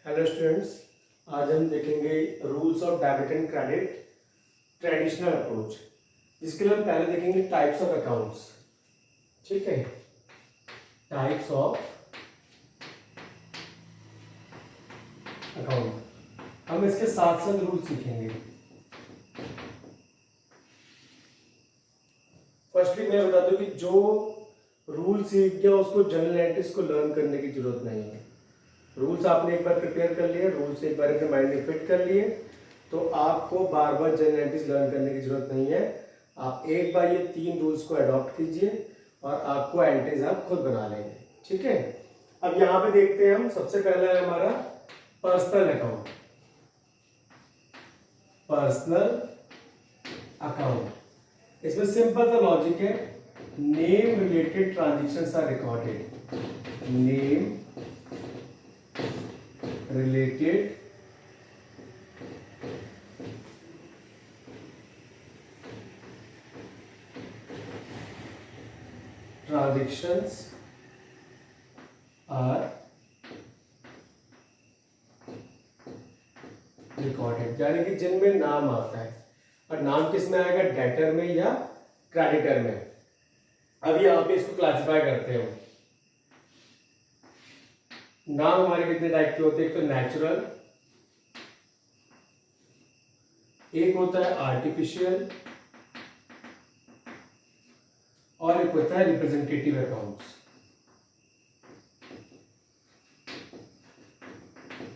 Hello students, आज हम देखेंगे rules of debit and credit traditional approach. जिसके लिए हम पहले देखेंगे टाइप्स ऑफ अकाउंट्स। ठीक है, टाइप्स ऑफ अकाउंट। हम इसके साथ साथ रूल सीखेंगे। फर्स्टली मैं बता दूं कि जो रूल सीख गया उसको जनरल एंट्रीज को लर्न करने की जरूरत नहीं है। रूल्स आपने एक बार प्रिपेयर कर लिए, रूल्स एक बार अपने माइंड में फिट कर लिए, तो आपको बार बार जनरल एंट्रीज लर्न करने की जरूरत नहीं है। आप एक बार ये 3 रूल्स को अडॉप्ट कीजिए और आपको एंट्रीज आप खुद बना लेंगे। ठीक है, अब यहाँ पे देखते हैं हम। सबसे पहला है हमारा पर्सनल अकाउंट। पर्सनल अकाउंट, इसमें सिंपल सा लॉजिक है। Name related transactions are recorded. Name related transactions are recorded, यानी कि जिनमें नाम आता है। और नाम किस में आएगा? डेटर में या क्रेडिटर में। अब यहाँ पे इसको क्लासिफाई करते हैं। नाम हमारे कितने टाइप के होते हैं? एक तो नेचुरल, एक होता है आर्टिफिशियल, और एक होता है रिप्रेजेंटेटिव अकाउंट्स।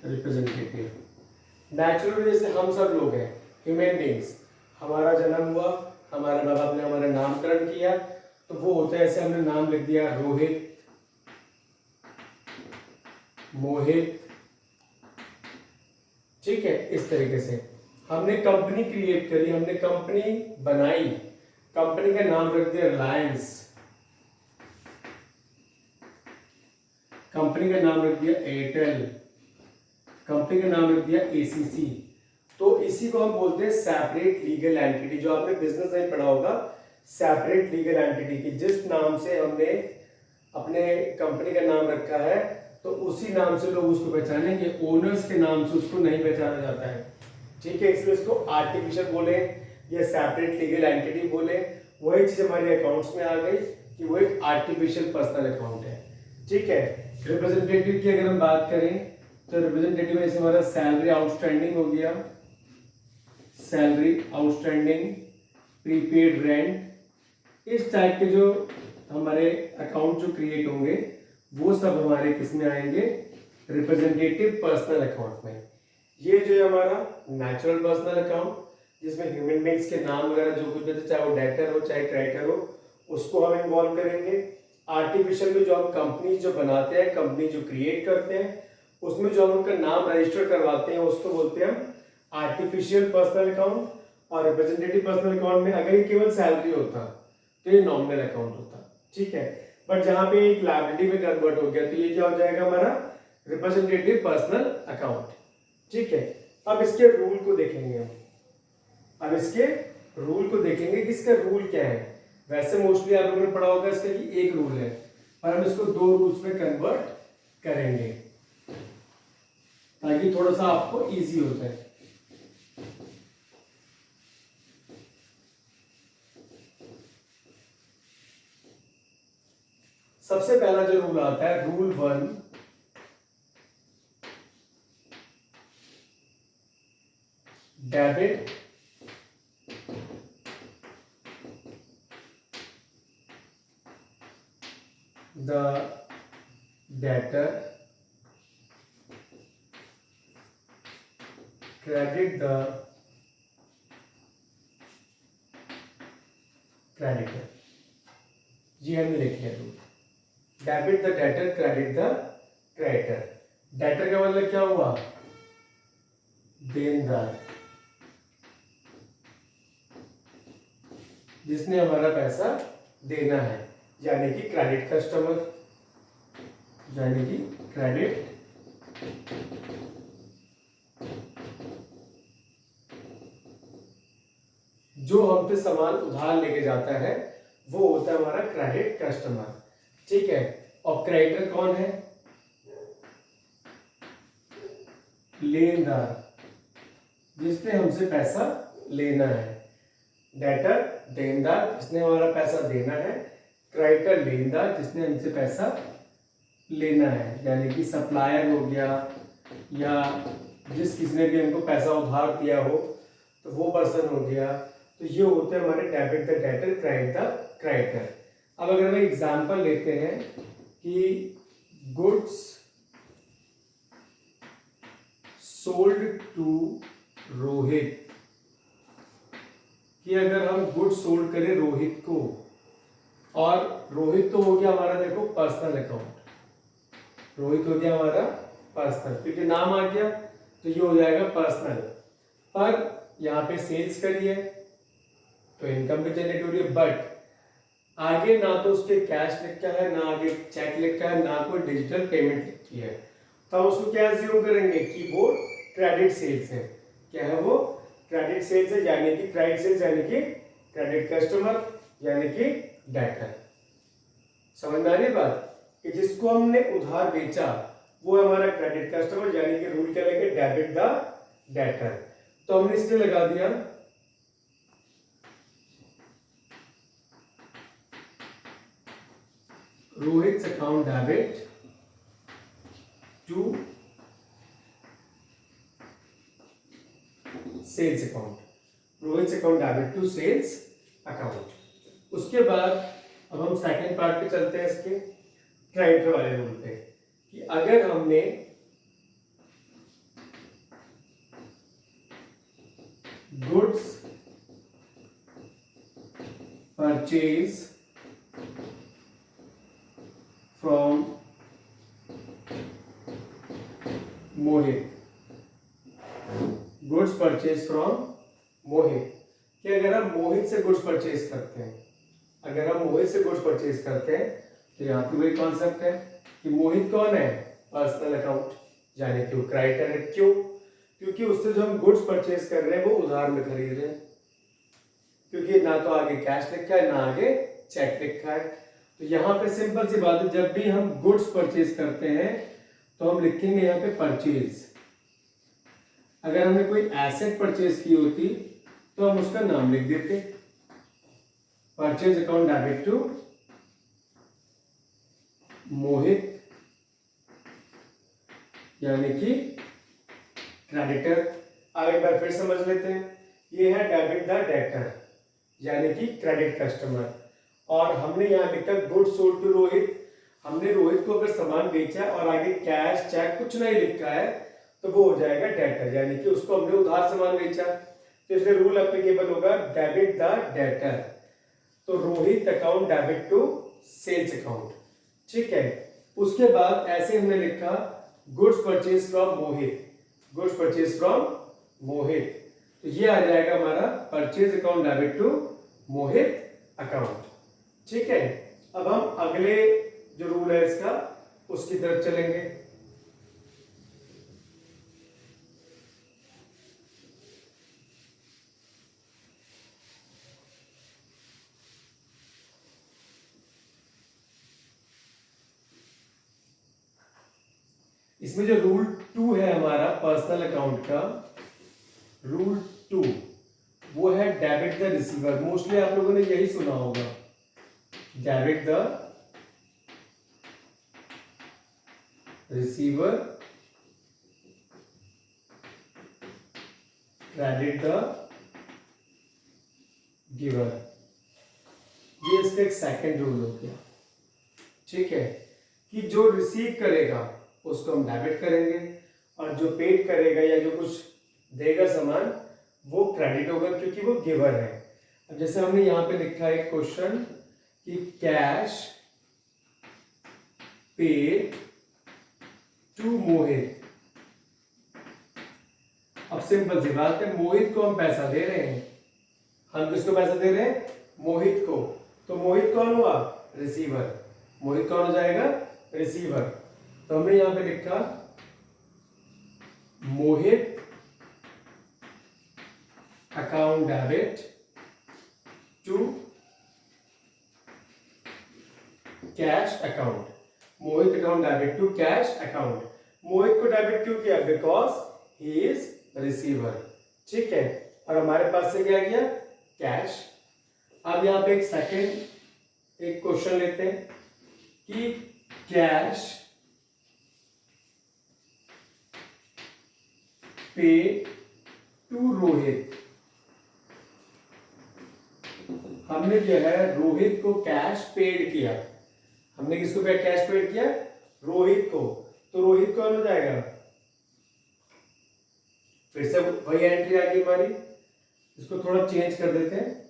रिप्रेजेंटेटिव नेचुरल जैसे हम सब लोग हैं, ह्यूमन बींग्स। हमारा जन्म हुआ, हमारे माँ बाप ने हमारा नामकरण किया, तो वो होता है ऐसे हमने नाम लिख दिया रोहित, मोहित। ठीक है, इस तरीके से हमने कंपनी क्रिएट करी, हमने कंपनी बनाई, कंपनी का नाम रख दिया रिलायंस, कंपनी का नाम रख दिया एयरटेल, कंपनी का नाम रख दिया एसीसी। तो इसी को हम बोलते हैं सेपरेट लीगल एंटिटी। जो आपने बिजनेस में पढ़ा होगा, सेपरेट लीगल एंटिटी की जिस नाम से हमने अपने कंपनी का नाम रखा है, तो उसी नाम से लोग उसको पहचानेंगे। ओनर्स के नाम से उसको नहीं पहचाना जाता है। ठीक है, इसलिए इसको आर्टिफिशियल बोले या सेपरेट लीगल एंटिटी बोले। वही चीज हमारे अकाउंट्स में आ गई कि वो एक आर्टिफिशियल पर्सनल अकाउंट है। ठीक है, रिप्रेजेंटेटिव की अगर हम बात करें तो रिप्रेजेंटेटिव में हमारा सैलरी आउटस्टैंडिंग हो गया, सैलरी आउटस्टैंडिंग, प्रीपेड रेंट। इस टाइप के जो हमारे अकाउंट जो क्रिएट होंगे वो सब हमारे किस में आएंगे? रिप्रेजेंटेटिव पर्सनल अकाउंट में। ये जो है हमारा नेचुरल पर्सनल अकाउंट, जिसमें ह्यूमन बींग्स के नाम वगैरह जो कुछ भी, चाहे वो डेटर हो चाहे क्रेडिटर हो, उसको हम इन्वॉल्व करेंगे। आर्टिफिशियल में जो हम कंपनी जो बनाते हैं, कंपनी जो क्रिएट करते हैं, उसमें जो हम उनका नाम रजिस्टर करवाते हैं उसको बोलते हैं हम आर्टिफिशियल पर्सनल अकाउंट। और रिप्रेजेंटेटिव पर्सनल अकाउंट में अगर ये केवल सैलरी होता तो ये नॉमिनल अकाउंट होता। ठीक है, बट जहां पे एक लायबिलिटी में कन्वर्ट हो गया तो ये क्या हो जाएगा? हमारा रिप्रेजेंटेटिव पर्सनल अकाउंट। ठीक है, अब इसके रूल को देखेंगे हम। अब इसके रूल को देखेंगे कि इसका रूल क्या है। वैसे मोस्टली आप लोगों ने पढ़ा होगा इसका कि एक रूल है, पर हम इसको 2 रूल्स में कन्वर्ट करेंगे ताकि थोड़ा सा आपको इजी हो जाए। सबसे पहला जो रूल आता है, rule 1, debit the debtor, credit the creditor। जी हमने लिख लिया rule. Debit the debtor, credit the creditor. Debtor का मतलब क्या हुआ? देनदार, जिसने हमारा पैसा देना है, यानी कि क्रेडिट कस्टमर, यानी कि क्रेडिट जो हमसे सामान उधार लेके जाता है वो होता है हमारा क्रेडिट कस्टमर। ठीक है, और क्रेडिटर कौन है? लेनदार जिसने हमसे पैसा लेना है, डेटर देनदार जिसने हमारा पैसा देना है, क्रेडिटर लेनदार जिसने हमसे पैसा लेना है, यानी कि सप्लायर हो गया या जिस किसी ने भी हमको पैसा उधार दिया हो तो वो पर्सन हो गया। तो ये होते हैं हमारे debit the debtor, credit the creditor. अब अगर हम एग्जांपल लेते हैं कि गुड्स सोल्ड टू रोहित, कि अगर हम गुड्स सोल्ड करें रोहित को, और रोहित तो हो गया हमारा देखो पर्सनल अकाउंट, रोहित हो गया हमारा पर्सनल क्योंकि नाम आ गया तो ये हो जाएगा पर्सनल। पर यहाँ पे सेल्स करी है तो इनकम भी जनरेट हो रही है, बट आगे ना तो उसके कैश लिखा है, ना आगे चेक लिखा है, ना कोई डिजिटल पेमेंट लिखी है, तो हम उसको क्या ज्यूम करेंगे कि वो क्रेडिट सेल्स है। क्या है वो? क्रेडिट सेल्स है, यानी कि क्रेडिट सेल्स यानी कि क्रेडिट कस्टमर यानी कि डेटर। समझ में आ रही बात कि जिसको हमने उधार बेचा वो हमारा क्रेडिट कस्टमर, यानी कि रूल क्या लेंगे, डेबिट द डेटर। तो हमने इसलिए लगा दिया Rohit account debit to sales account, Rohit account debit to sales account. उसके बाद अब हम सेकंड पार्ट पे चलते हैं इसके क्रेडिटर वाले रूल पे, कि अगर हमने goods purchase from Mohit, goods purchase from Mohit, कि अगर हम मोहित से गुड्स परचेज करते हैं, अगर हम मोहित से गुड्स परचेज करते हैं तो यहाँ पे वही कॉन्सेप्ट है कि मोहित कौन है? पर्सनल अकाउंट, यानी कि वो क्रेडिटर है। क्यों? क्योंकि उससे जो हम गुड्स परचेज कर रहे हैं वो उधार में खरीद रहे हैं, क्योंकि ना तो आगे कैश लिखा है ना आगे चेक लिखा है। तो यहाँ पे सिंपल सी बात है, जब भी हम गुड्स परचेज करते हैं तो हम लिखेंगे यहाँ पे परचेज। अगर हमने कोई एसेट परचेज की होती तो हम उसका नाम लिख देते, परचेज अकाउंट डेबिट टू मोहित, यानी कि क्रेडिटर। अब एक बार फिर समझ लेते हैं, ये है डेबिट द डेटर यानी कि क्रेडिट कस्टमर, और हमने यहाँ लिखा गुड सोल्ड टू रोहित। हमने रोहित को अगर सामान बेचा और आगे कैश चेक कुछ नहीं लिखा है तो वो हो जाएगा डेटर, यानी कि उसको हमने उधार सामान बेचा, तो इसलिए रूल एप्लीकेबल होगा डेबिट द डेटर। तो Rohit account debit to sales account, ठीक है। उसके बाद ऐसे हमने लिखा goods purchase from Mohit, goods purchase from Mohit, तो ये आ जाएगा हमारा purchase account debit to Mohit account, ठीक है। अब हम अगले जो रूल है इसका उसकी तरफ चलेंगे। इसमें जो रूल 2 है हमारा पर्सनल अकाउंट का, रूल 2 वो है डेबिट द रिसीवर। मोस्टली आप लोगों ने यही सुना होगा, debit the receiver, credit the giver. ये इसका एक सेकंड रूल हो गया, ठीक है, कि जो रिसीव करेगा उसको हम डेबिट करेंगे और जो पेड करेगा या जो कुछ देगा सामान वो क्रेडिट होगा क्योंकि वो गिवर है। अब जैसे हमने यहाँ पे लिखा है क्वेश्चन कि कैश पेड टू मोहित। अब सिंपल सी बात है, मोहित को हम पैसा दे रहे हैं, हम किसको पैसा दे रहे हैं? मोहित को। तो मोहित कौन हुआ? रिसीवर। मोहित कौन हो जाएगा? रिसीवर। तो हमने यहां पे लिखा Mohit account debit to cash account, Mohit account debit to cash account. Mohit को डेबिट क्यों किया? Because he is receiver. ठीक है, और हमारे पास से क्या गया, कैश। अब यहाँ पे एक क्वेश्चन लेते हैं कि कैश पे टू रोहित। हमने जो है रोहित को कैश पेड किया। हमने किसको कैश पेड किया, रोहित को। तो रोहित कौन हो जाएगा, फिर से वही एंट्री आ गई हमारी। इसको थोड़ा चेंज कर देते हैं।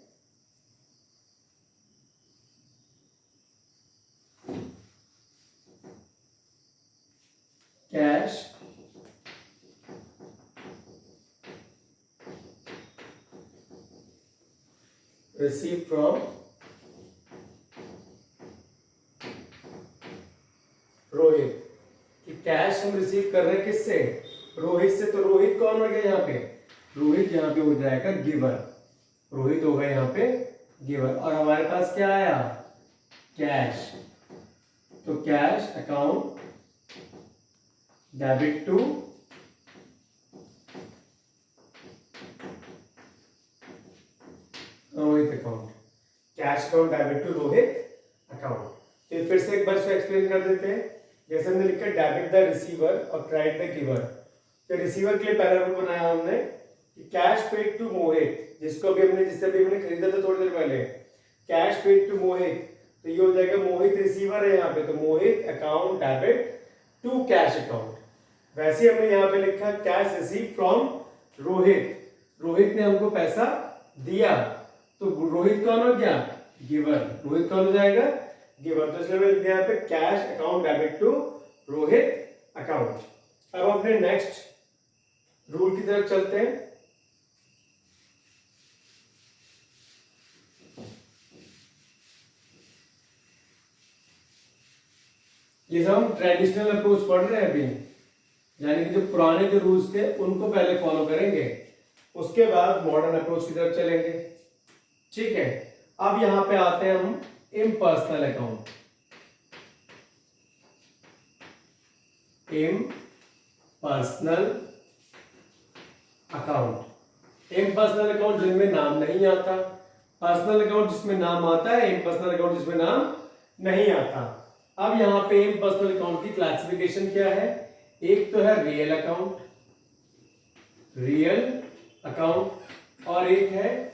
Cash receive from Rohit. कि कैश हम रिसीव कर रहे हैं किससे, रोहित से। तो रोहित कौन हो गया यहाँ पे, रोहित यहाँ पे हो जाएगा गिवर। रोहित होगा यहाँ पे गिवर। और हमारे पास क्या आया, कैश। तो cash account debit to Rohit account. Cash account debit to Rohit account. तो फिर से एक बार से एक्सप्लेन कर देते हैं। जैसे हमने लिखा डेबिट द रिसीवर और क्रेडिट द गिवर। तो रिसीवर के लिए पहला रूल बनाया हमने कि कैश पेड टू मोहित, जिसको भी हमने खरीदा था थोड़ी देर पहले, कैश पेड टू मोहित। तो ये हो जाएगा मोहित रिसीवर है यहाँ पे, तो Mohit account debit to cash account. वैसे हमने यहाँ पे लिखा cash receive from Rohit. Rohit ने हमको पैसा दिया, तो रोहित कौन हो गया, गिवर। रोहित कौन हो जाएगा, गिवर। तो इसलिए लिख दिया यहाँ पे cash account debit to Rohit account. अब अपने नेक्स्ट रूल की तरफ चलते हैं। ये सब हम ट्रेडिशनल अप्रोच पढ़ रहे हैं अभी, यानी कि जो पुराने जो रूल्स थे उनको पहले फॉलो करेंगे, उसके बाद मॉडर्न अप्रोच की तरफ चलेंगे। ठीक है, अब यहां पे आते हैं हम impersonal account. Impersonal account, impersonal account जिनमें नाम नहीं आता, पर्सनल अकाउंट जिसमें नाम आता है, इम्पर्सनल अकाउंट जिसमें नाम नहीं आता। अब यहां पे इम्पर्सनल अकाउंट की क्लासिफिकेशन क्या है, एक तो है रियल अकाउंट, रियल अकाउंट, और एक है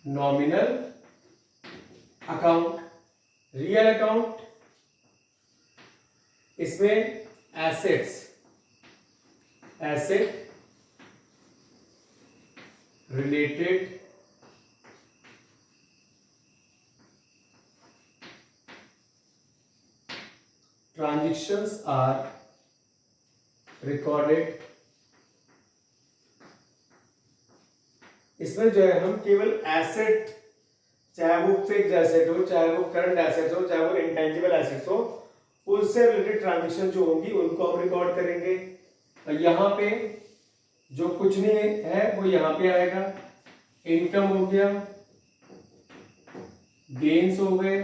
नॉमिनल अकाउंट। रियल अकाउंट, इसमें asset related transactions are recorded. इसमें जो है हम केवल एसेट, चाहे वो फिक्स्ड एसेट हो, चाहे वो करंट एसेट्स हो, चाहे वो इंटेंजिबल एसेट्स हो, उससे रिलेटेड ट्रांजैक्शन जो होंगी उनको हम रिकॉर्ड करेंगे। और यहाँ पे जो कुछ नहीं है वो यहाँ पे आएगा। इनकम हो गया, गेन्स हो गए,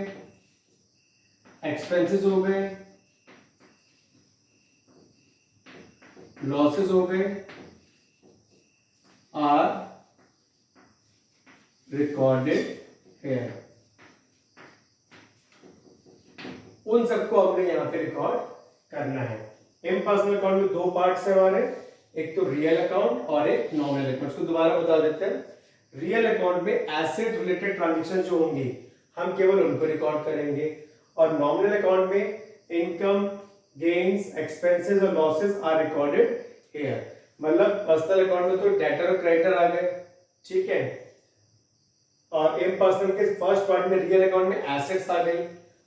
एक्सपेंसेस हो गए, लॉसेस हो गए, आर रिकॉर्डेड हियर। उन सबको हमने यहां पे रिकॉर्ड करना है। इम्पर्सनल अकाउंट में दो पार्ट्स है हमारे, एक तो रियल अकाउंट और एक नॉमिनल अकाउंट। इसको दोबारा बता देते हैं। रियल अकाउंट में एसेट रिलेटेड ट्रांजैक्शन जो होंगी हम केवल उनको रिकॉर्ड करेंगे, और नॉमिनल अकाउंट में इनकम, गेन्स, एक्सपेंसेस और लॉसेस आर रिकॉर्डेड हियर। मतलब पर्सनल अकाउंट में तो डेटर और क्रेडिटर आ गए, ठीक है, और इम्पर्सनल के फर्स्ट पार्ट में रियल अकाउंट में एसेट्स आ गई,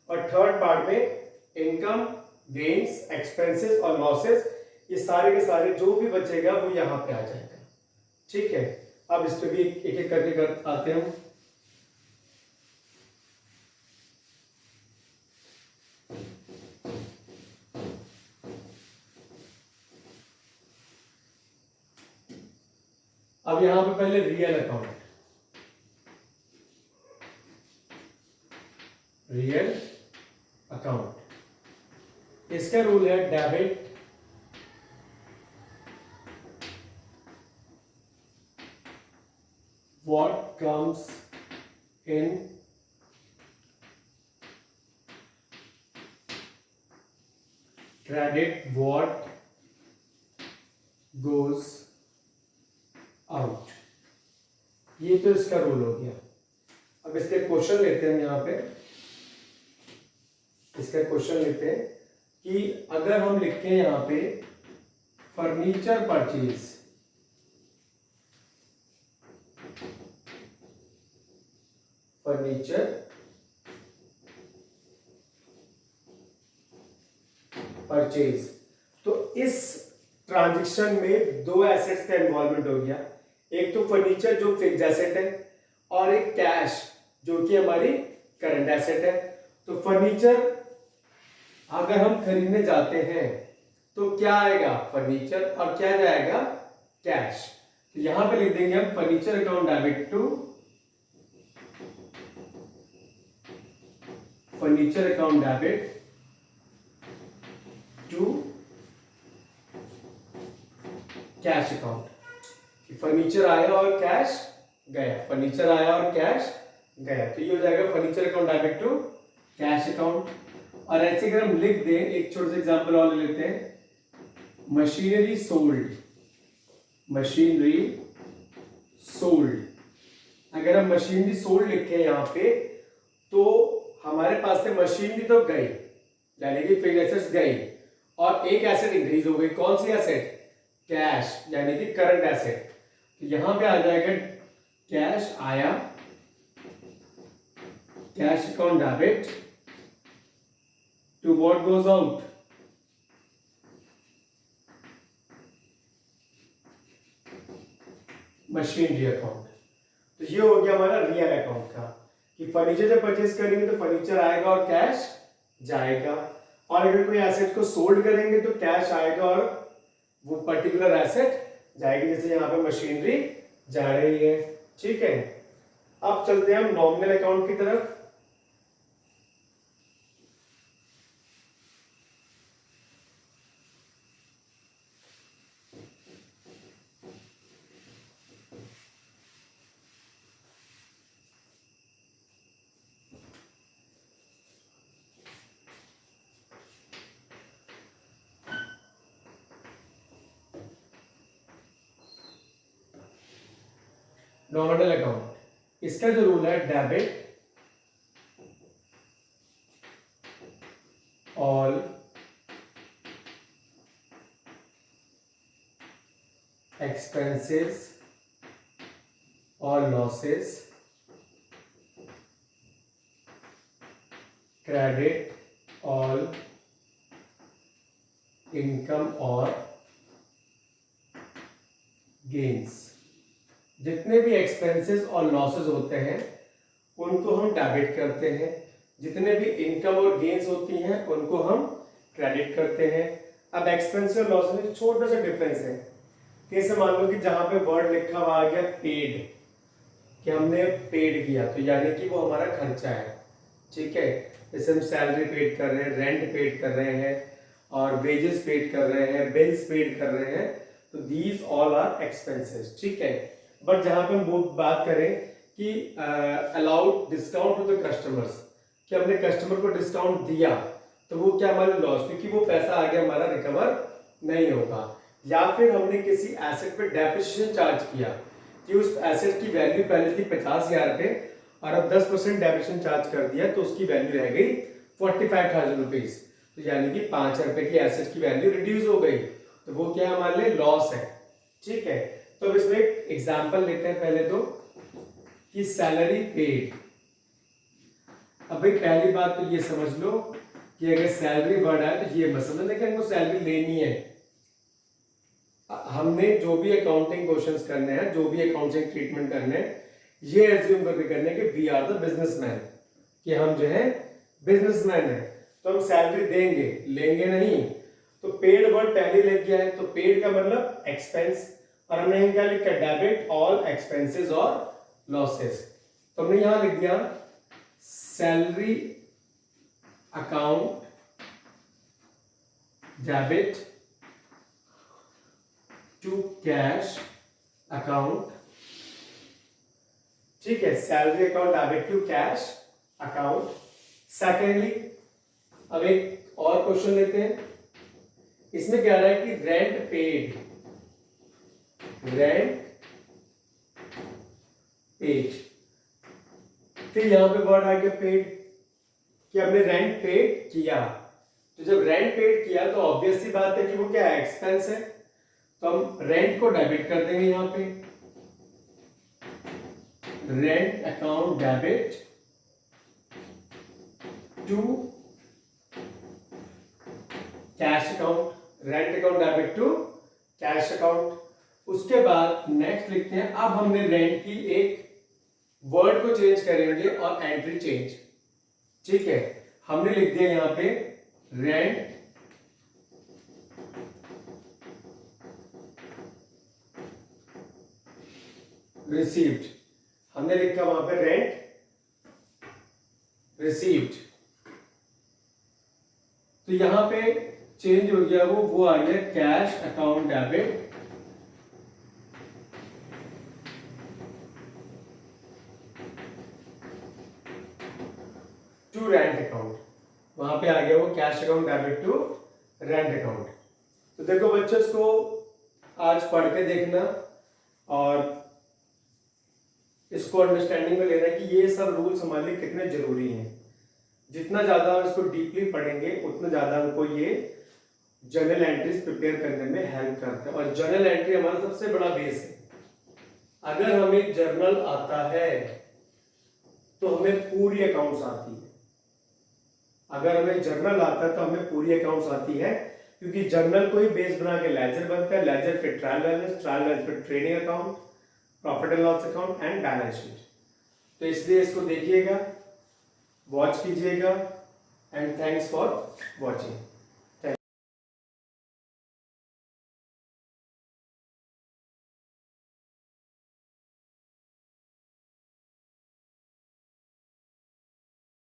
और थर्ड पार्ट में इनकम, गेन्स, एक्सपेंसेस और लॉसेस, ये सारे के सारे जो भी बचेगा वो यहां पे आ जाएगा। ठीक है, अब इस पे भी एक एक करके आते हैं। अब यहां पे पहले रियल अकाउंट, रियल अकाउंट, इसका रूल है debit what comes in credit, what goes out। ये तो इसका रूल हो गया। अब इसके क्वेश्चन लेते हैं, यहाँ पे इसका क्वेश्चन लेते हैं कि अगर हम लिखें यहाँ पे फर्नीचर परचेज, फर्नीचर परचेज, तो इस ट्रांजैक्शन में दो एसेट्स का इन्वॉल्वमेंट हो गया। एक तो फर्नीचर जो फिक्स्ड एसेट है और एक कैश जो कि हमारी करंट एसेट है। तो फर्नीचर अगर हम खरीदने जाते हैं तो क्या आएगा, फर्नीचर, और क्या जाएगा, कैश। तो यहां पे लिख देंगे हम furniture account debit to furniture account debit to cash account. Furniture आया और कैश गया, फर्नीचर आया और कैश गया, तो ये हो जाएगा furniture account debit to cash account. और ऐसे अगर हम लिख दें, एक छोटे से एग्जांपल और ले लेते हैं, मशीनरी सोल्ड, मशीनरी सोल्ड। अगर हम मशीनरी सोल्ड लिखें यहाँ पे, तो हमारे पास से मशीनरी तो गई, यानी कि फिक्स्ड एसेट्स गई, और एक एसेट इंक्रीज हो गई। कौन सी एसेट, कैश, यानी कि करंट एसेट। तो यहां पे आ जाएगा कैश आया, cash account debit to what goes out, machinery account. तो ये हो गया हमारा रियल अकाउंट का, कि फर्नीचर जब परचेज करेंगे तो फर्नीचर आएगा और कैश जाएगा, और अगर कोई एसेट को सोल्ड करेंगे तो कैश आएगा और वो पर्टिकुलर एसेट जाएगी, जैसे यहाँ पे मशीनरी जा रही है। ठीक है, अब चलते हैं हम नॉमिनल अकाउंट की तरफ। नॉमिनल अकाउंट, इसका जो रूल है, debit all expenses or losses, credit all income or gains। जितने भी एक्सपेंसेस और लॉसेस होते हैं उनको हम डेबिट करते हैं, जितने भी इनकम और गेन्स होती हैं उनको हम क्रेडिट करते हैं। अब एक्सपेंस और लॉसेस में छोटा सा डिफरेंस है। जैसे मान लो कि जहां पे वर्ड लिखा हुआ आ गया पेड, कि हमने पेड किया, तो यानी कि वो हमारा खर्चा है। ठीक है, जैसे हम सैलरी पेड कर रहे हैं, रेंट पेड कर रहे हैं, और वेजेस पेड कर रहे हैं, बिल्स पेड कर रहे हैं, तो दीज ऑल आर एक्सपेंसेस। ठीक है, बट जहां पे हम वो बात करें कि allowed discount to the customers, कि हमने कस्टमर को डिस्काउंट दिया, तो वो क्या हमारा लॉस, क्योंकि वो पैसा आगे हमारा रिकवर नहीं होगा। या फिर हमने किसी एसेट पे डेप्रिसिएशन चार्ज किया, कि उस एसेट की वैल्यू पहले थी 50,000 रुपए और अब 10% डेप्रिसिएशन चार्ज कर दिया, तो उसकी वैल्यू रह गई 45,000 रुपीज, तो यानी कि 5 रुपए की एसेट की वैल्यू रिड्यूस हो गई, तो वो क्या हमारे लिए लॉस है। ठीक है, तो अब इसमें एक एग्जांपल लेते हैं पहले तो, कि सैलरी पेड। अब भाई पहली बात तो ये समझ लो कि अगर सैलरी वर्ड है तो ये मत समझना कि हमको सैलरी लेनी है। हमने जो भी अकाउंटिंग क्वेश्चंस करने हैं, जो भी अकाउंटिंग ट्रीटमेंट करने हैं, ये एज्यूम करके करने कि वी आर द बिजनेसमैन, कि हम जो है बिजनेसमैन है, तो हम सैलरी देंगे, लेंगे नहीं। तो पेड वर्ड पहले लग गया है, तो पेड का मतलब एक्सपेंस, और हमने क्या लिखा, डेबिट ऑल एक्सपेंसेस और लॉसेस। तो हमने यहां लिख दिया salary account debit to cash account ठीक है, salary account debit to cash account. Secondly, अब एक और क्वेश्चन लेते हैं। इसमें क्या रहा है कि रेंट पेड फिर यहां पे वर्ड आ गया पेड, कि हमने रेंट पेड किया। तो जब रेंट पेड किया तो ऑब्वियस सी बात है कि वो क्या है, एक्सपेंस है। तो हम रेंट को डेबिट कर देंगे यहां पे, rent account debit to cash account, rent account debit to cash account. उसके बाद नेक्स्ट लिखते हैं, अब हमने रेंट की एक वर्ड को चेंज करेंगे और एंट्री चेंज। ठीक है, हमने लिख दिया यहां पे रेंट रिसीव्ड, हमने लिखा वहां पे रेंट रिसीव्ड। तो यहां पे चेंज हो गया, वो आ गया cash account debit to rent account. वहां पे आ गया वो cash account debit to rent account. तो देखो बच्चों, इसको आज पढ़ के देखना और इसको अंडरस्टैंडिंग में लेना कि ये सब रूल्स हमारे लिए कितने जरूरी हैं। जितना ज्यादा हम इसको डीपली पढ़ेंगे उतना ज्यादा हमको ये जर्नल एंट्रीज प्रिपेयर करने में हेल्प करता है। और जर्नल एंट्री हमारा सबसे बड़ा बेस है। अगर हमें जर्नल आता है तो हमें पूरी अकाउंट्स आती है। अगर हमें जर्नल आता है तो हमें पूरी अकाउंट्स आती है, क्योंकि जर्नल को ही बेस बना के लेजर बनता है, लेजर पे ट्रायल बैलेंस, ट्रायल बैलेंस पे trading account, profit and loss account and balance sheet. तो इसलिए इसको देखिएगा, वॉच कीजिएगा एंड थैंक्स फॉर वॉचिंग।